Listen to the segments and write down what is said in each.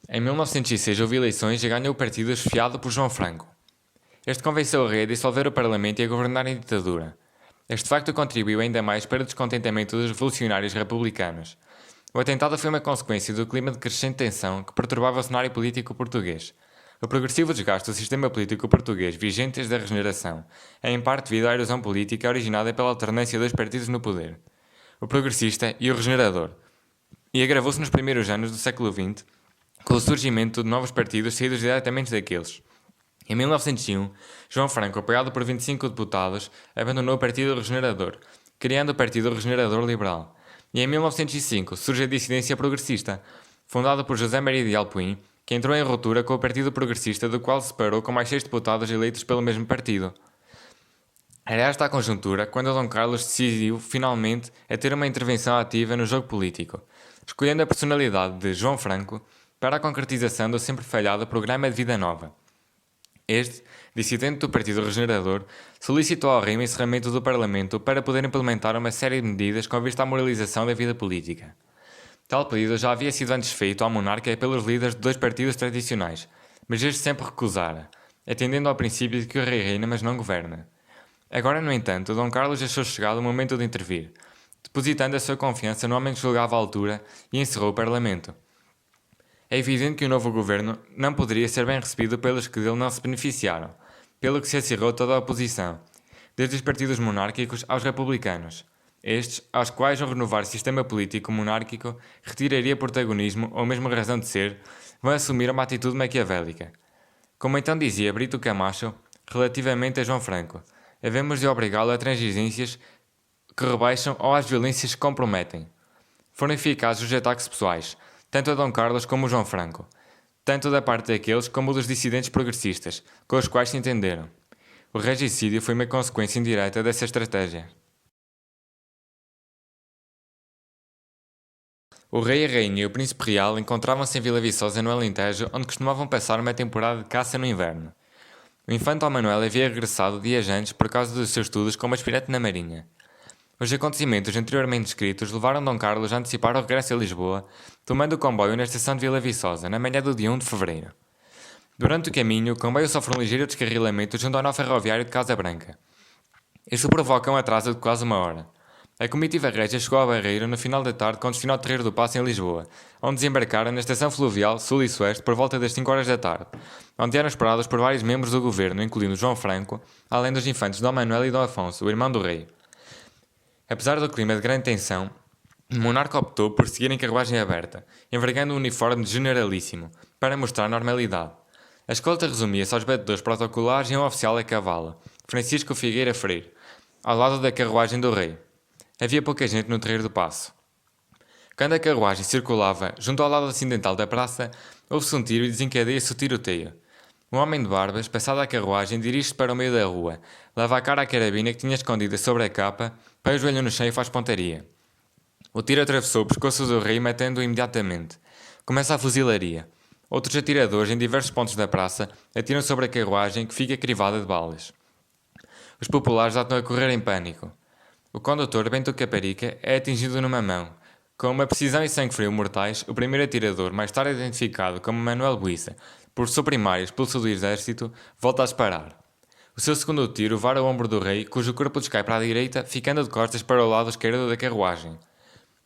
Em 1906 houve eleições e ganhou o partido esfiado por João Franco. Este convenceu o rei a dissolver o parlamento e a governar em ditadura. Este facto contribuiu ainda mais para o descontentamento dos revolucionários republicanos. O atentado foi uma consequência do clima de crescente tensão que perturbava o cenário político português. O progressivo desgaste do sistema político português vigente desde a regeneração é em parte devido à erosão política originada pela alternância dos partidos no poder, o progressista e o regenerador, e agravou-se nos primeiros anos do século XX com o surgimento de novos partidos saídos diretamente daqueles. Em 1901, João Franco, apoiado por 25 deputados, abandonou o Partido Regenerador, criando o Partido Regenerador Liberal. E em 1905 surge a dissidência progressista, fundada por José Maria de Alpuim, que entrou em ruptura com o Partido Progressista, do qual se separou com mais 6 deputados eleitos pelo mesmo partido. Era esta a conjuntura quando Dom Carlos decidiu, finalmente, a ter uma intervenção ativa no jogo político, escolhendo a personalidade de João Franco para a concretização do sempre falhado Programa de Vida Nova. Este, dissidente do Partido Regenerador, solicitou ao rei o encerramento do Parlamento para poder implementar uma série de medidas com vista à moralização da vida política. Tal pedido já havia sido antes feito ao monarca pelos líderes de 2 partidos tradicionais, mas este sempre recusara, atendendo ao princípio de que o rei reina mas não governa. Agora, no entanto, Dom Carlos achou chegado o momento de intervir, depositando a sua confiança no homem que julgava a altura e encerrou o Parlamento. É evidente que o novo governo não poderia ser bem recebido pelos que dele não se beneficiaram, pelo que se acirrou toda a oposição, desde os partidos monárquicos aos republicanos, estes aos quais o renovar sistema político monárquico retiraria protagonismo ou mesmo razão de ser, vão assumir uma atitude maquiavélica. Como então dizia Brito Camacho, relativamente a João Franco, havemos de obrigá-lo a transigências que rebaixam ou às violências que comprometem. Foram eficazes os ataques pessoais, tanto a Dom Carlos como a João Franco, tanto da parte daqueles como dos dissidentes progressistas, com os quais se entenderam. O regicídio foi uma consequência indireta dessa estratégia. O rei, a rainha e o príncipe real encontravam-se em Vila Viçosa, no Alentejo, onde costumavam passar uma temporada de caça no inverno. O infante Dom Manuel havia regressado dias antes por causa dos seus estudos como aspirante na Marinha. Os acontecimentos anteriormente descritos levaram Dom Carlos a antecipar o regresso a Lisboa, tomando o comboio na estação de Vila Viçosa, na manhã do dia 1 de fevereiro. Durante o caminho, o comboio sofre um ligeiro descarrilamento junto ao nó ferroviário de Casa Branca. Isto provoca um atraso de quase 1 hora. A comitiva régia chegou à Barreira no final da tarde com destino ao Terreiro do Paço em Lisboa, onde desembarcaram na estação fluvial Sul e Sueste por volta das 5 horas da tarde, onde eram esperados por vários membros do governo, incluindo João Franco, além dos infantes Dom Manuel e Dom Afonso, o irmão do rei. Apesar do clima de grande tensão, o monarca optou por seguir em carruagem aberta, envergando um uniforme de generalíssimo, para mostrar normalidade. A escolta resumia-se aos batedores protocolares e um oficial a cavalo, Francisco Figueira Freire, ao lado da carruagem do rei. Havia pouca gente no Terreiro do Paço. Quando a carruagem circulava junto ao lado ocidental da praça, houve-se um tiro e desencadeia-se o tiroteio. Um homem de barbas, passado a carruagem, dirige-se para o meio da rua, leva a cara à carabina que tinha escondida sobre a capa, põe o joelho no chão e faz pontaria. O tiro atravessou o pescoço do rei, matando-o imediatamente. Começa a fuzilaria. Outros atiradores, em diversos pontos da praça, atiram sobre a carruagem, que fica crivada de balas. Os populares já estão a correr em pânico. O condutor, Bento Caparica, é atingido numa mão. Com uma precisão e sangue frio mortais, o primeiro atirador, mais tarde identificado como Manuel Buissa, professor primário expulso do exército, volta a disparar. O seu segundo tiro vara o ombro do rei, cujo corpo descai para a direita, ficando de costas para o lado esquerdo da carruagem.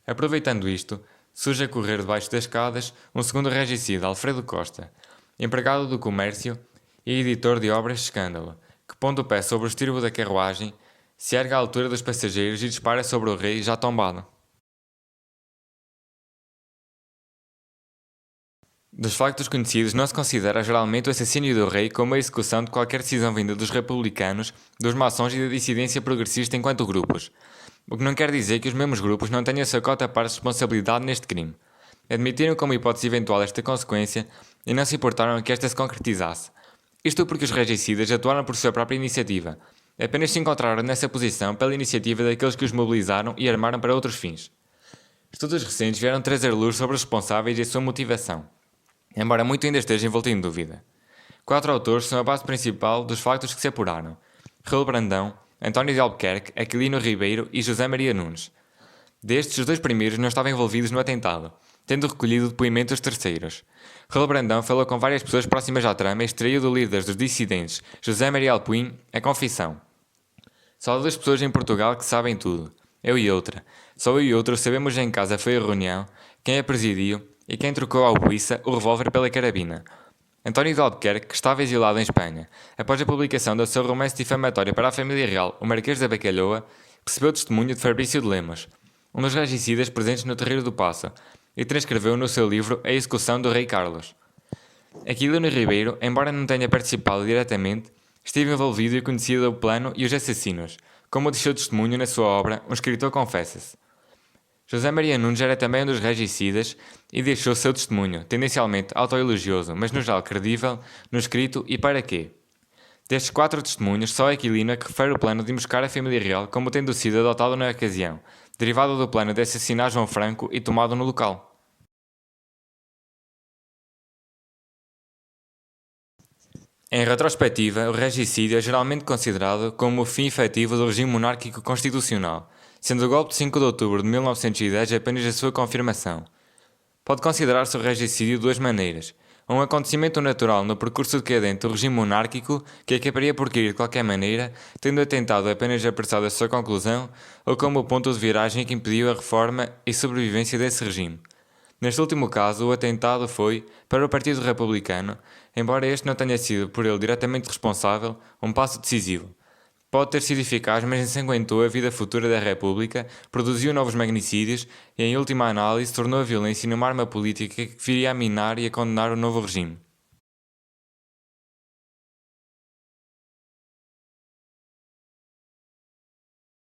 Aproveitando isto, surge a correr debaixo das escadas um segundo regicida, Alfredo Costa, empregado do comércio e editor de obras de escândalo, que, pondo o pé sobre o estirbo da carruagem, se ergue à altura dos passageiros e dispara sobre o rei já tombado. Dos factos conhecidos, não se considera geralmente o assassínio do rei como a execução de qualquer decisão vinda dos republicanos, dos maçons e da dissidência progressista enquanto grupos. O que não quer dizer que os mesmos grupos não tenham a sua cota para responsabilidade neste crime. Admitiram como hipótese eventual esta consequência e não se importaram que esta se concretizasse. Isto porque os regicidas atuaram por sua própria iniciativa. Apenas se encontraram nessa posição pela iniciativa daqueles que os mobilizaram e armaram para outros fins. Estudos recentes vieram trazer luz sobre os responsáveis e a sua motivação, embora muito ainda esteja envolto em dúvida. 4 autores são a base principal dos factos que se apuraram: Raul Brandão, António de Albuquerque, Aquilino Ribeiro e José Maria Nunes. Destes, os 2 primeiros não estavam envolvidos no atentado, tendo recolhido depoimento dos terceiros. Raul Brandão falou com várias pessoas próximas à trama e extraiu do líder dos dissidentes, José Maria Alpuim, a confissão. Só há 2 pessoas em Portugal que sabem tudo. Eu e outra. Só eu e outro sabemos em casa foi a reunião, quem a presidiu e quem trocou ao Buissa o revólver pela carabina. António de Albuquerque, que estava exilado em Espanha, após a publicação do seu romance difamatório para a família real, O Marquês da Bacalhoa, recebeu testemunho de Fabrício de Lemos, um dos regicidas presentes no Terreiro do Paço, e transcreveu no seu livro A Execução do Rei Carlos. Aquilino Ribeiro, embora não tenha participado diretamente, esteve envolvido e conhecia o plano e os assassinos, como deixou testemunho na sua obra Um Escritor Confessa-se. José Maria Nunes era também um dos regicidas e deixou seu testemunho, tendencialmente autoelogioso, mas no geral credível, no escrito e para quê. Destes 4 testemunhos, só Aquilino é que refere o plano de emboscar a família real como tendo sido adotado na ocasião, derivado do plano de assassinar João Franco e tomado no local. Em retrospectiva, o regicídio é geralmente considerado como o fim efetivo do regime monárquico constitucional, sendo o golpe de 5 de outubro de 1910 apenas a sua confirmação. Pode considerar-se o regicídio de 2 maneiras: um acontecimento natural no percurso decadente do regime monárquico que acabaria por cair de qualquer maneira, tendo atentado apenas apressado a sua conclusão, ou como o ponto de viragem que impediu a reforma e sobrevivência desse regime. Neste último caso, o atentado foi, para o Partido Republicano, embora este não tenha sido por ele diretamente responsável, um passo decisivo. Pode ter sido eficaz, mas ensanguentou a vida futura da República, produziu novos magnicídios e, em última análise, tornou a violência numa arma política que viria a minar e a condenar o novo regime.